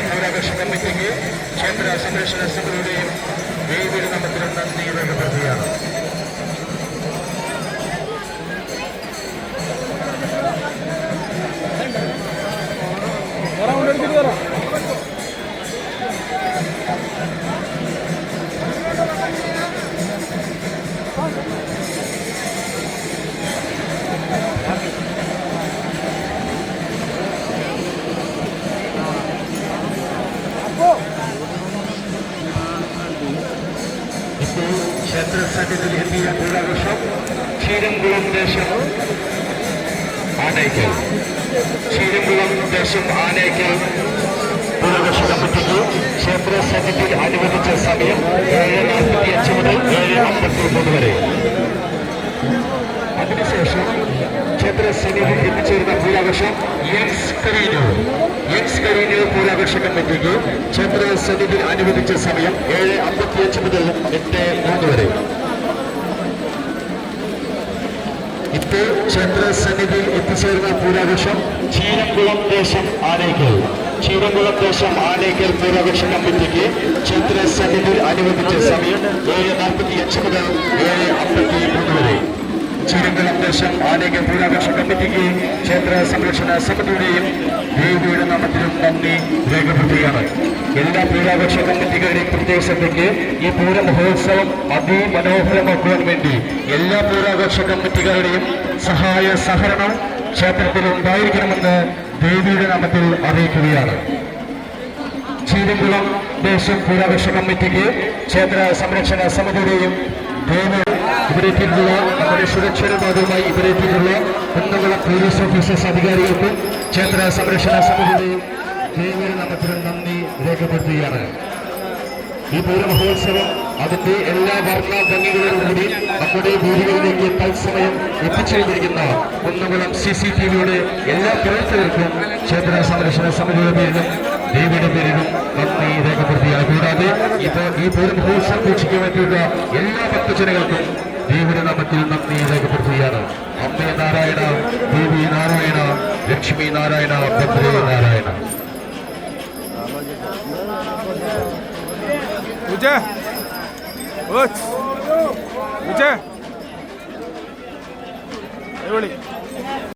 പൂരാഘോഷ കമ്മിറ്റിക്ക് ക്ഷേത്ര സംരക്ഷണ സമിതിയുടെയും വേദിയുടെ നാമത്തിൽ നന്ദി രേഖപ്പെടുത്തുകയാണ്. ക്ഷേത്ര സന്നിധിയിൽ എത്തിയ പൂരാഘോഷം ക്ഷീരംകുളം ദേശം ആനയ്ക്കൽ. ക്ഷീരംകുളം ദേശം ആനയ്ക്കൽ പൂരാഘോഷ കമ്മിറ്റിക്ക് ക്ഷേത്ര സന്നിധിയിൽ അനുവദിച്ച സമയം 7:45 മുതൽ 7:53 വരെ. അതിനുശേഷം ക്ഷേത്ര സന്നിധിയിൽ എത്തിച്ചേരുന്ന പൂരാഘോഷം യങ്സ് കരീനോ പൂരാഘോഷ കമ്മിറ്റിക്ക് ക്ഷേത്ര സന്നിധിയിൽ അനുവദിച്ച സമയം 7:55 മുതൽ 8:03 വരെ. ഇപ്പോൾ ക്ഷേത്ര സന്നിധിയിൽ എത്തിച്ചേരുന്ന പൂരാഘോഷം ക്ഷീരംകുളം ദേശം ആനയ്ക്കൽ പൂരാഘോഷ കമ്മിറ്റിക്ക് ക്ഷേത്ര സന്നിധിയിൽ അനുവദിച്ച സമയം 7:45 മുതൽ 7:53 വരെ. ക്ഷീരംകുളം ദേശം ആനയ്ക്കൽ പൂരാഘോഷ കമ്മിറ്റിക്ക് ക്ഷേത്ര സംരക്ഷണ സമിതിയുടെയും ദേവിയുടെ നാമത്തിലും നന്ദി രേഖപ്പെടുത്തുകയാണ്. എല്ലാ പൂരാഘോഷ കമ്മിറ്റികളുടെയും പ്രത്യേക ശ്രദ്ധയ്ക്ക് ഈ പൂര മഹോത്സവം അതിമനോഹരമാക്കുവാൻ വേണ്ടി എല്ലാ പൂരാഘോഷ കമ്മിറ്റികളുടെയും സഹായ സഹകരണം ക്ഷേത്രത്തിൽ ഉണ്ടായിരിക്കണമെന്ന് ദേവിയുടെ നാമത്തിൽ അറിയിക്കുകയാണ്. ക്ഷീരംകുളം ദേശം പൂരാഘോഷ കമ്മിറ്റിക്ക് ക്ഷേത്ര സംരക്ഷണ സമിതിയുടെയും ഇവിടെ എത്തിയിട്ടുള്ള നമ്മുടെ സുരക്ഷയുടെ ഭാഗമായി ഇവിടെ എത്തിയിട്ടുള്ള കുന്നംകുളം പോലീസ് ഓഫീസേഴ്സ് അധികാരികൾക്കും ക്ഷേത്ര സംരക്ഷണ സമിതിയുടെയും ദേവിയുടെ നാമത്തിൽ നന്ദി രേഖപ്പെടുത്തുകയാണ്. ഈ പൂരമഹോത്സവം അതിന്റെ എല്ലാ വർണ്ണ ഭംഗികളോടുകൂടി നമ്മുടെ വീടുകളിലേക്ക് തത്സമയം എത്തിച്ചേർന്നിരിക്കുന്ന കുന്നംകുളം CCTVയുടെ എല്ലാ പ്രവർത്തകർക്കും ക്ഷേത്ര സംരക്ഷണ സമിതിയുടെ പേരിലും ദേവിയുടെ പേരിലും നന്ദി രേഖപ്പെടുത്തുകയാണ്. കൂടാതെ ഇപ്പോൾ ഈ പൂരമഹോത്സവം വീക്ഷിക്കാൻ പറ്റിയുള്ള എല്ലാ ഭക്തജനങ്ങൾക്കും ദേവിയുടെ നാമത്തിൽ നന്ദി രേഖപ്പെടുത്തുകയാണ്. അമ്മേ നാരായണ, ദേവി നാരായണ, ലക്ഷ്മി നാരായണ, ഭദ്രേ നാരായണ.